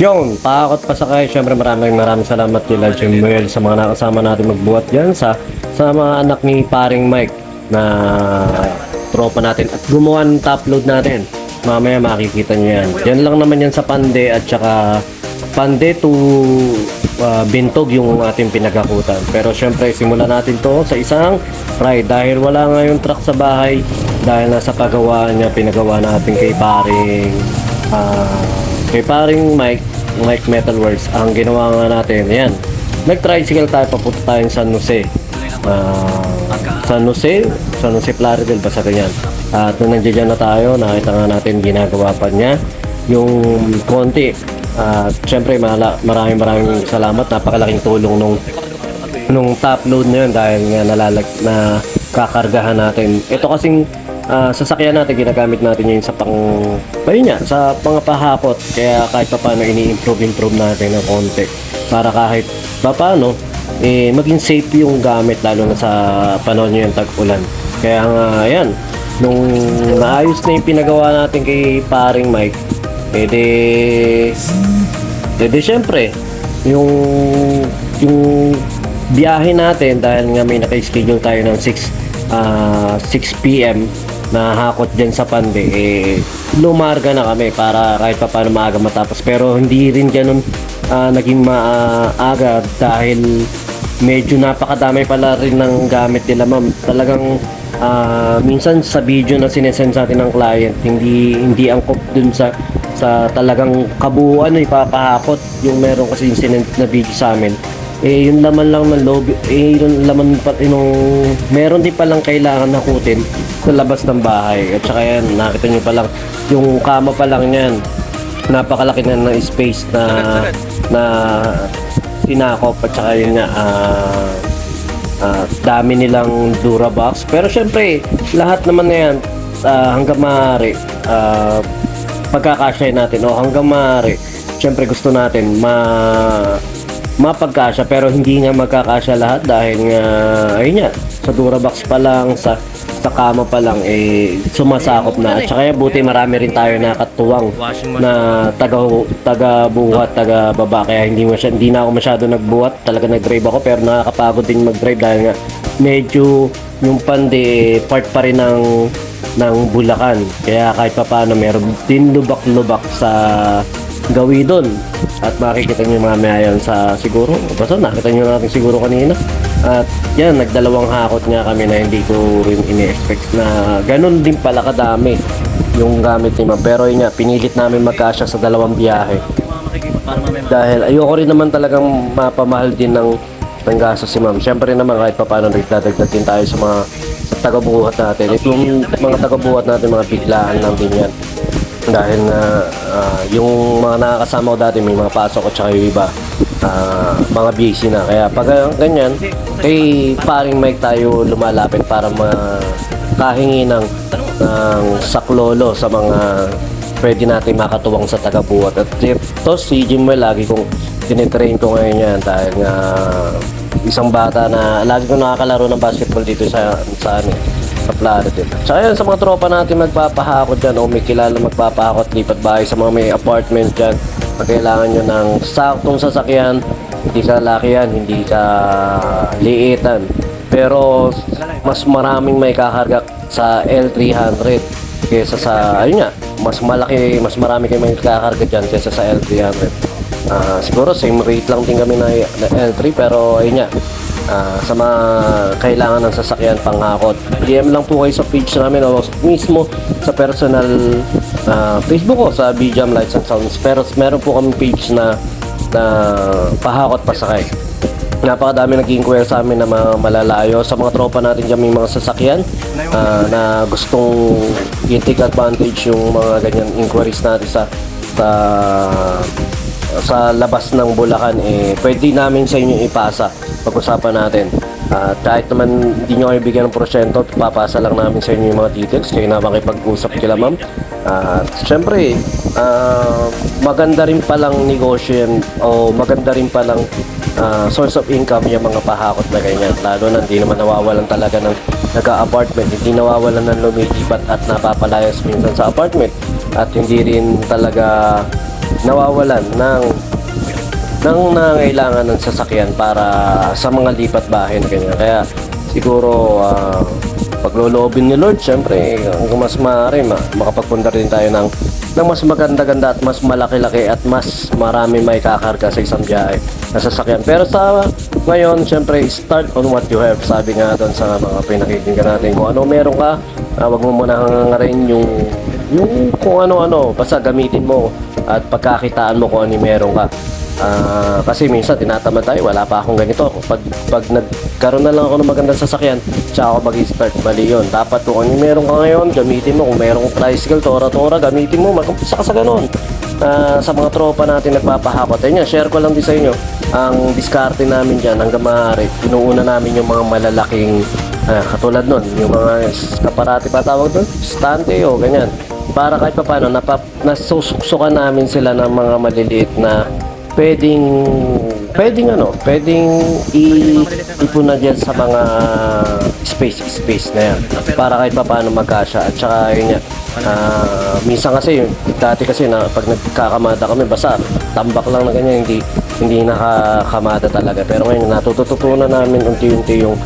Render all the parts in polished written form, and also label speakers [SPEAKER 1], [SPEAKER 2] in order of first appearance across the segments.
[SPEAKER 1] Yun, pakakot pa sa kayo. Siyempre maraming salamat kila Jimuel sa mga nakasama natin magbuhat dyan sa mga anak ni paring Mike na tropa natin at gumawa ng top load natin. Mamaya makikita nyo yan. Yan lang naman yan sa Pande at saka Pande to Bintog yung ating pinagakutan. Pero syempre simulan natin to sa isang ride dahil wala nga yung truck sa bahay dahil nasa pagawaan niya, pinagawa natin kay paring Mike Metalworks. Ang ginawa nga natin, yan, nag-tricycle tayo, papunta tayong San Jose. San Jose Plaridel, basta ganyan. At nung nandiyan na tayo, nakita nga natin ginagawa pa niya yung konti. At syempre maraming salamat, napakalaking tulong nung top load na yun dahil nga na kakargahan natin. Ito kasing sasakyan natin, ginagamit natin yun sa sa pangapahakot, kaya kahit pa paano ini-improve natin ng konti para kahit pa paano maging safe yung gamit lalo na sa panahon yung tag-ulan. Kaya nga yan, nung naayos na yung pinagawa natin kay paring Mike, edi syempre yung biyahe natin, dahil nga may naka-schedule tayo ng 6 PM na hakot dyan sa Pande, lumarga na kami para kahit pa paano maaga matapos. Pero hindi rin ganun naging maaga dahil medyo napakadami pala rin ng gamit nila, ma'am. Talagang minsan sa video na sinesend sa atin ng client, hindi angkop dun sa talagang kabuuan na ipapahakot. Yung meron kasi yung sinend na video sa amin, yung laman lang ng loob, yung laman pa, meron din palang kailangan hakutin sa labas ng bahay. At saka yan, nakita nyo pa lang yung kama pa lang yan, napakalaki na ng space na sinakop. At saka yun nga, dami nilang Durabox. Pero syempre lahat naman na yan, hanggang maaari pagkakasya natin, o hanggang maaari syempre gusto natin mapagkasya, pero hindi nga magkakasya lahat dahil nga ayun nga, sa Durabox pa lang, sa kama pa lang sumasakop na. At saka buti marami rin tayo nakatuwang na taga-buhat, taga-baba, kaya hindi na ako masyado nagbuhat. Talaga nag-drive ako, pero nakakapagod din mag-drive dahil nga medyo yung Pande part pa rin ng Bulacan, kaya kahit pa paano meron din lubak-lubak sa Gawidon. At makikita nyo mamaya yan sa siguro, basta nakita nyo natin siguro kanina. At yan, nagdalawang hakot nga kami na hindi ko rin ini-expect na ganun din pala kadami yung gamit ni ma'am. Pero yun nga, pinilit namin magkasya sa dalawang biyahe dahil ayoko rin naman talagang mapamahal din ng gastos si ma'am. Syempre naman kahit pa paano nagdadagdag din tayo sa mga tagabuhat natin. Itong mga tagabuhat natin, mga biglaan lang din yan dahil yung mga nakakasama ko dati may mga pasok at saka yung iba mga busy na, kaya pag ganyan kay paring Mike tayo lumalapit para makahingi ng saklolo sa mga pwede natin makatuwang sa tagabuhat. At ito si Jimuel, lagi kong tinitrain ko ngayon yan dahil nga isang bata na lagi kong nakakalaro ng basketball dito sa Plaridel. Tsaka yan, sa mga tropa natin magpapahakot dyan o may kilala magpapahakot, lipat bahay sa mga may apartment dyan, pag kailangan nyo ng saktong sasakyan, hindi ka lakihan, hindi ka liitan, pero mas maraming may kakarga sa L300 kesa sa, ayun nga, mas marami kayo may kakarga dyan kesa sa L300. Siguro same rate lang din kami na L3, pero ayun nga, sa mga kailangan ng sasakyan panghakot, DM lang po kayo sa page namin o mismo sa personal Facebook ko sa BJam Lights and Sounds. Pero meron po kami page na pahakot pasakay. Napakadami nag-inquire sa amin na mga malalayo. Sa mga tropa natin dyan may mga sasakyan na gustong i-take advantage yung mga ganyan inquiries natin sa labas ng Bulacan, pwede namin sa inyo ipasa, pag-usapan natin. Kahit naman hindi nyo kayo bigyan ng porsyento, papasa lang namin sa inyo yung mga details, kayo na makipag-usap kila ma'am. Siyempre, maganda rin palang negosyo yan, o maganda rin palang source of income yung mga pahakot na ganyan. Lalo na hindi naman nawawalan talaga ng nag-apartment, hindi nawawalan ng lumilipat at napapalayas minsan sa apartment, at hindi rin talaga nawawalan ng nangangailangan ng sasakyan para sa mga lipat bahay na ganyan. Kaya siguro pagloloobin ni Lord, syempre hanggang mas maaari makapagpunta rin tayo ng mas maganda-ganda at mas malaki-laki at mas marami may kakarga sa isang biyahe na sasakyan. Pero sa ngayon, syempre start on what you have. Sabi nga doon sa mga pinakikinggan natin, kung ano meron ka, wag mo muna hangarin yung kung ano-ano, basta gamitin mo at pagkakitaan mo kung ano yung meron ka. Kasi minsan tinatamad tayo, wala pa akong ganito. Pag nagkaroon na lang ako ng magandang sasakyan, tsaka ako mag-start, mali yun. Dapat kung ano meron ka ngayon, gamitin mo. Kung meron kang tricycle, tora-tora, gamitin mo. Mag-umpisa ka sa ganun. Sa mga tropa natin nagpapahakot. Ayun yan, share ko lang din sa inyo. Ang diskarte namin dyan, hanggang maaari, inuuna namin yung mga malalaking, katulad nun, yung mga kaparati pa tawag doon, stante o ganyan. Para kahit pa paano, nasusuksukan namin sila ng mga maliliit na pwedeng ipon na dyan sa mga space na yan para kahit pa paano magkasya. At saka yun yan, minsan kasi dati kasi na pag nagkakamada kami basta tambak lang na ganyan, hindi nakakamada talaga. Pero ngayon natututunan namin unti-unti yung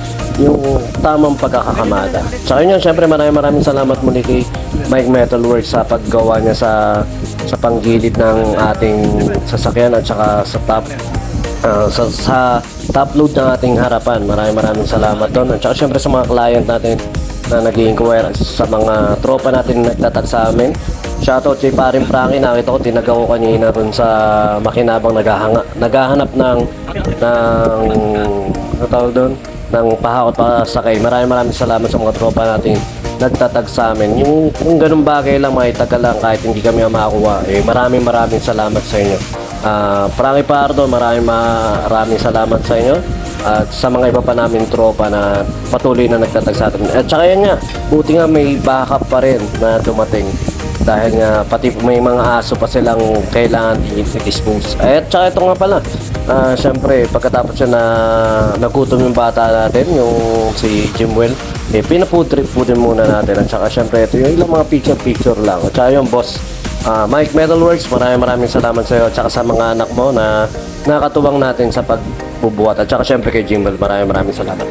[SPEAKER 1] tamang pagkakakamada. Tsaka yun yan, syempre maraming salamat muli kay Mike Metalworks sa paggawa niya sa panggilid ng ating sasakyan at saka sa top load ng ating harapan. Maraming salamat doon. At saka syempre sa mga client natin na nag-inquire, sa mga tropa natin na nagtatag sa amin. Shoutout kay Paring Frankie, nakita ko tinagaw ko kanina rin sa makinabang naghahanap ng ano tawag doon, ng pahakot para sakay. Maraming salamat sa mga tropa natin nagtatag sa amin. Yung ganung bagay lang, maitagal lang kahit hindi kami makakuha. Maraming salamat sa inyo. Frankie Pardo, maraming salamat sa inyo. At sa mga iba pa namin tropa na patuloy na nagtatag sa atin. At saka yan nga, buti nga may backup pa rin na dumating. Dahil nga pati may mga aso pa silang kailangan i-dispose. At saka ito nga pala, syempre pagkatapos siya na nagutom yung bata natin, yung si Jimwell, pinafood trip po din muna natin. At saka syempre ito yung ilang mga picture lang. At saka yung boss Mike Metalworks, maraming salamat sa iyo. At saka sa mga anak mo na nakatuwang natin sa pagbubuhat. At saka syempre kay Jimwell, maraming salamat.